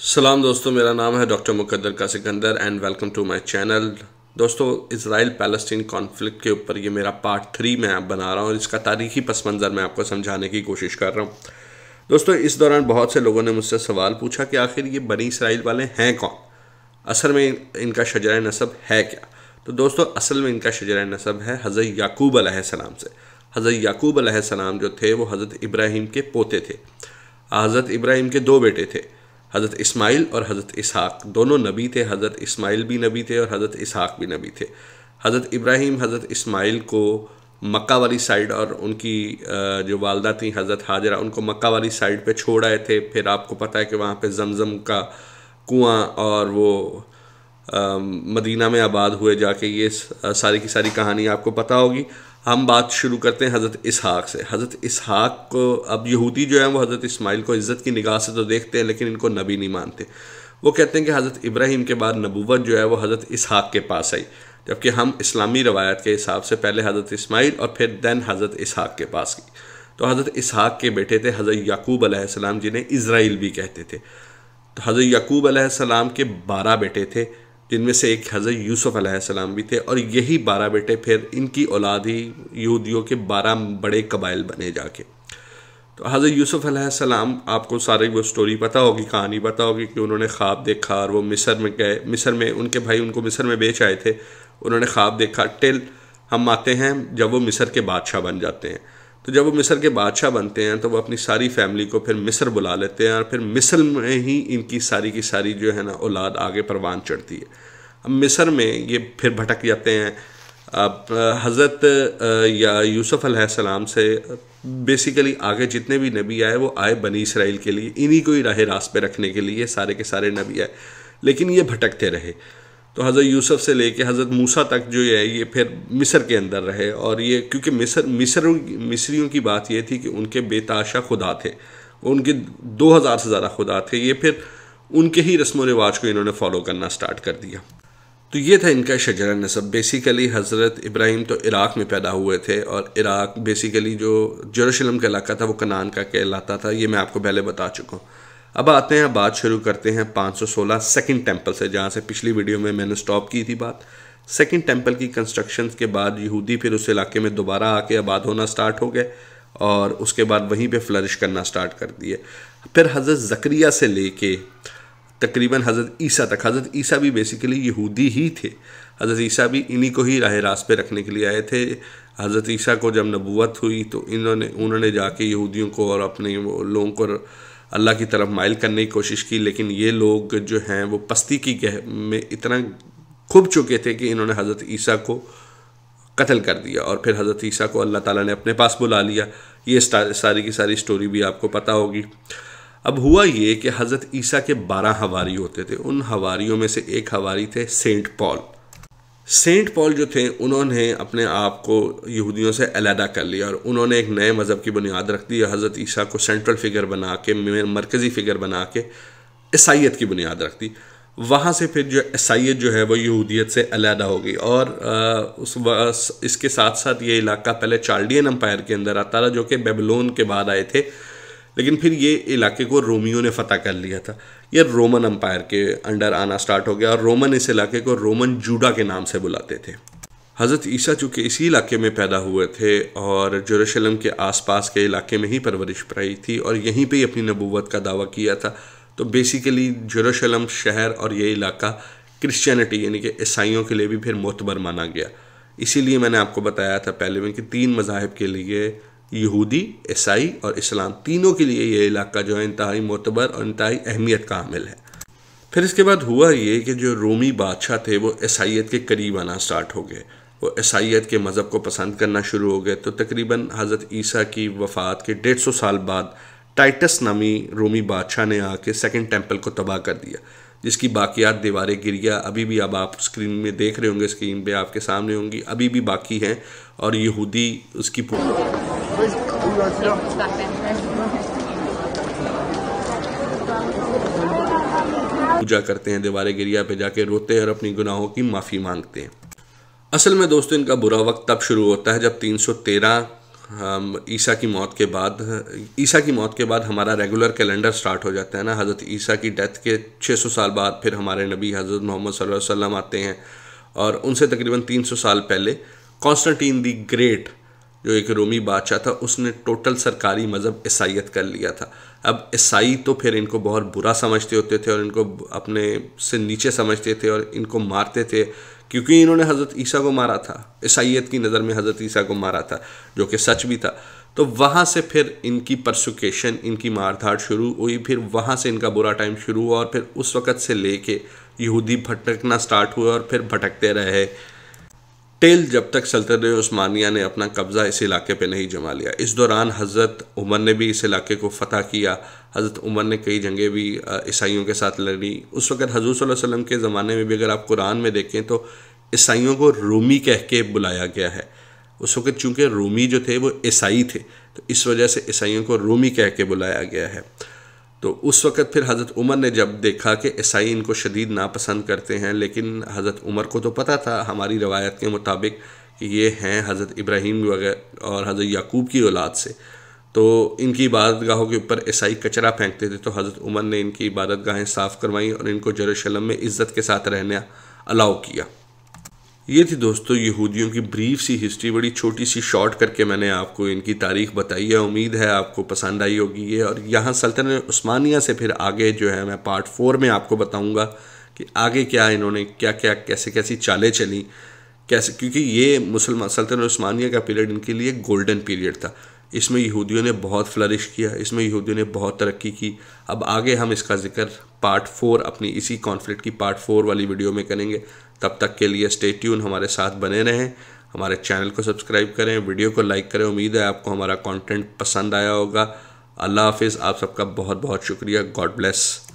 सलाम दोस्तों, मेरा नाम है doctor Muqaddar Ka Sikandar and welcome to my channel. दोस्तों, इज़राइल पैलेस्टीन कॉन्फ्लिक्ट के ऊपर ये मेरा पार्ट 3 मैं बना रहा हूँ और इसका तारीखी पस मंज़र मैं आपको समझाने की कोशिश कर रहा हूँ। दोस्तों, इस दौरान बहुत से लोगों ने मुझसे सवाल पूछा कि आखिर ये बनी इसराइल वाले हैं कौन, असल में इनका शजरा नसब है क्या। तो दोस्तों, असल में इनका शजरा नसब है हज़रत याकूब अलैहिस्सलाम से। हज़रत याकूब अलैहिस्सलाम जो थे वो हज़रत इब्राहीम के पोते थे। हज़रत इब्राहीम के दो बेटे थे, हज़रत इस्माइल और हज़रत इसहाक। दोनों नबी थे। हज़रत इस्माइल भी नबी थे और हज़रत इसहाक भी नबी थे। हज़रत इब्राहीम हज़रत इस्माइल को मक्का वाली साइड और उनकी जो वालदा थी हज़रत हाजरा, उनको मक्का वाली साइड पे छोड़ आए थे। फिर आपको पता है कि वहाँ पे जमज़म का कुआं और वो मदीना में आबाद हुए जाके, ये सारी की सारी कहानी आपको पता होगी। हम बात शुरू करते हैं हज़रत इसहाक से। हज़रत इसहाक को, अब यहूदी जो है वो हज़रत इस्माइल को इज़्ज़त की निगाह से तो देखते हैं लेकिन इनको नबी नहीं मानते। वो कहते हैं कि हज़रत इब्राहीम के बाद नबूवत जो है वो हज़रत इसहाक के पास आई, जबकि हम इस्लामी रवायत के हिसाब से पहले हज़रत इस्माइल और फिर दैन हज़रत इसहाक के पास गई। तो हज़रत इसहाक के बेटे थे हज़रत याकूब अलैहिस्सलाम, जिन्हें इज़राइल भी कहते थे। तो हज़रत याकूब अलैहिस्सलाम के 12 बेटे थे, जिनमें से एक हज़रत यूसुफ अलैहिस्सलाम भी थे, और यही 12 बेटे फिर इनकी औलाद ही यहूदियों के 12 बड़े कबाइल बने जाके। तो हज़रत यूसुफ अलैहिस्सलाम, आपको सारी वो स्टोरी पता होगी, कहानी पता होगी कि उन्होंने ख्वाब देखा और वो मिस्र में गए। मिस्र में उनके भाई उनको मिस्र में बेच आए थे। उन्होंने ख्वाब देखा टिल हम आते हैं जब वो मिस्र के बादशाह बन जाते हैं। तो जब वो मिस्र के बादशाह बनते हैं तो वो अपनी सारी फैमिली को फिर मिस्र बुला लेते हैं और फिर मिस्र में ही इनकी सारी की सारी जो है ना औलाद आगे परवान चढ़ती है। अब मिस्र में ये फिर भटक जाते हैं। अब हज़रत या यूसुफ अलैहिस्सलाम से बेसिकली आगे जितने भी नबी आए वो आए बनी इसराइल के लिए, इन्हीं को ही राह रास्त पे रखने के लिए सारे के सारे नबी आए, लेकिन ये भटकते रहे। तो हज़रत यूसुफ से लेके हज़रत मूसा तक जो है ये फिर मिस्र के अंदर रहे। और ये क्योंकि मिस्रियों की बात ये थी कि उनके बेताशा खुदा थे, उनके 2000 से ज़्यादा खुदा थे। ये फिर उनके ही रस्म व रिवाज को इन्होंने फॉलो करना स्टार्ट कर दिया। तो ये था इनका शजरा नसब। बेसिकली हज़रत इब्राहीम तो इराक़ में पैदा हुए थे और इराक़ बेसिकली जो जेरूशलम का इलाका था वो कनान का कहलाता था। ये मैं आपको पहले बता चुका हूँ। अब आते हैं, बात शुरू करते हैं 516 सेकंड टेंपल से, जहाँ से पिछली वीडियो में मैंने स्टॉप की थी बात। सेकंड टेंपल की कंस्ट्रक्शन के बाद यहूदी फिर उस इलाके में दोबारा आके आबाद होना स्टार्ट हो गए और उसके बाद वहीं पे फ्लरिश करना स्टार्ट कर दिए। फिर हज़रत ज़करिया से लेके तकरीबन हज़रत ईसा तक, हज़रत ईसा भी बेसिकली यहूदी ही थे। हज़रत ईसा भी इन्हीं को ही राह रास्त पे रखने के लिए आए थे। हज़रत ईसा को जब नबूवत हुई तो उन्होंने जाके यहूदियों को और अपने लोगों को अल्लाह की तरफ माइल करने की कोशिश की, लेकिन ये लोग जो हैं वो पस्ती की में इतना खुब चुके थे कि इन्होंने हज़रत ईसा को कत्ल कर दिया और फिर हज़रत ईसा को अल्लाह ताला ने अपने पास बुला लिया। ये सारी की सारी स्टोरी भी आपको पता होगी। अब हुआ ये कि हज़रत ईसा के 12 हवारी होते थे। उन हवारियों में से एक हवारी थे सेंट पॉल। सेंट पॉल जो थे उन्होंने अपने आप को यहूदियों से अलहदा कर लिया और उन्होंने एक नए मज़हब की बुनियाद रख दी। हज़रत ईसा को सेंट्रल फिगर बना के, मरकज़ी फ़िगर बना के ईसाइयत की बुनियाद रख दी। वहाँ से फिर जो ईसाइयत जो है वो यहूदियत से अलहदा हो गई। और इसके साथ साथ ये इलाका पहले चाल्डियन एम्पायर के अंदर आता था, जो कि बेबीलोन के बाद आए थे, लेकिन फिर ये इलाके को रोमियों ने फ़तह कर लिया था। ये रोमन एम्पायर के अंडर आना स्टार्ट हो गया और रोमन इस इलाके को रोमन जूडा के नाम से बुलाते थे। हज़रत ईसा चूँकि इसी इलाके में पैदा हुए थे और जेरूशलम के आसपास के इलाके में ही परवरिश पाई थी और यहीं पे ही अपनी नबूवत का दावा किया था, तो बेसिकली जेरूशलम शहर और ये इलाका क्रिश्चियनिटी यानी कि ईसाइयों के लिए भी फिर मोतबर माना गया। इसीलिए मैंने आपको बताया था पहले में कि 3 मज़ाहिब के लिए, यहूदी, ईसाई और इस्लाम, तीनों के लिए ये इलाका जो है इंतहाई मोतबर और इंतहाई अहमियत का हामिल है। फिर इसके बाद हुआ ये कि जो रोमी बादशाह थे वो ईसाइयत के करीब आना स्टार्ट हो गए। वो ईसाइयत के मज़हब को पसंद करना शुरू हो गए। तो तकरीबन हज़रत ईसा की वफ़ात के 150 साल बाद टाइटस नामी रोमी बादशाह ने आके सेकंड टेंपल को तबाह कर दिया, जिसकी बाकियात दीवारें गिरिया अभी भी, अब आप स्क्रीन में देख रहे होंगे, स्क्रीन पे आपके सामने होंगी, अभी भी बाकी हैं और यहूदी उसकी पूजा करते हैं। दीवारें गिरिया पे जाके रोते हैं और अपनी गुनाहों की माफ़ी मांगते हैं। असल में दोस्तों, इनका बुरा वक्त तब शुरू होता है जब 313 ईसा की मौत के बाद हमारा रेगुलर कैलेंडर स्टार्ट हो जाता है ना। हज़रत ईसा की डेथ के 600 साल बाद फिर हमारे नबी हज़रत मोहम्मद सल्लल्लाहु अलैहि वसल्लम आते हैं, और उनसे तकरीबन 300 साल पहले कॉन्स्टेंटीन दी ग्रेट जो एक रोमी बादशाह था, उसने टोटल सरकारी मज़हब ईसाईयत कर लिया था। अब ईसाई तो फिर इनको बहुत बुरा समझते होते थे और इनको अपने से नीचे समझते थे और इनको मारते थे, क्योंकि इन्होंने हज़रत ईसा को मारा था, ईसाईयत की नज़र में हज़रत ईसा को मारा था, जो कि सच भी था। तो वहाँ से फिर इनकी परसिक्यूशन, इनकी मारधाड़ शुरू हुई, फिर वहाँ से इनका बुरा टाइम शुरू हुआ, और फिर उस वक़्त से लेके यहूदी भटकना स्टार्ट हुआ और फिर भटकते रहे टेल जब तक सल्तनत उस्मानिया ने अपना कब्ज़ा इस इलाके पे नहीं जमा लिया। इस दौरान हज़रत उमर ने भी इस इलाके को फ़तह किया। हज़रत उमर ने कई जंगें भी ईसाइयों के साथ लड़ी। उस वक़्त हज़ूर सल्लल्लाहु अलैहि वसल्लम के ज़माने में भी अगर आप कुरान में देखें तो ईसाइयों को रूमी कह के बुलाया गया है। उस वक़्त चूँकि रूमी जो थे वो ईसाई थे, तो इस वजह से ईसाइयों को रूमी कह के बुलाया गया है। तो उस वक़्त फिर हज़रत उमर ने जब देखा कि ईसाई इनको शदीद नापसंद करते हैं, लेकिन हज़रत उमर को तो पता था हमारी रवायत के मुताबिक कि ये हैं हज़रत इब्राहीम वगैरह और हज़रत याकूब की औलाद से, तो इनकी इबादतगाहों के ऊपर ईसाई कचरा फेंकते थे। तो हज़रत उमर ने इनकी इबादतगाहें साफ़ करवाई और इनको यरूशलेम में इज़्ज़त के साथ रहना अलाउ किया। ये थी दोस्तों यहूदियों की ब्रीफ सी हिस्ट्री, बड़ी छोटी सी शॉर्ट करके मैंने आपको इनकी तारीख़ बताई है। उम्मीद है आपको पसंद आई होगी ये। और यहाँ सल्तनत उस्मानिया से फिर आगे जो है मैं पार्ट 4 में आपको बताऊँगा कि आगे क्या इन्होंने क्या क्या कैसे कैसी चालें चली कैसे, क्योंकि ये मुसलमान सल्तनत उस्मानिया का पीरियड इनके लिए गोल्डन पीरियड था। इसमें यहूदियों ने बहुत फ्लरिश किया, इसमें यहूदियों ने बहुत तरक्की की। अब आगे हम इसका जिक्र पार्ट 4 अपनी इसी कॉन्फ्लिक्ट की पार्ट 4 वाली वीडियो में करेंगे। तब तक के लिए स्टे ट्यून, हमारे साथ बने रहें, हमारे चैनल को सब्सक्राइब करें, वीडियो को लाइक करें। उम्मीद है आपको हमारा कंटेंट पसंद आया होगा। अल्लाह हाफिज़। आप सबका बहुत बहुत शुक्रिया। God bless.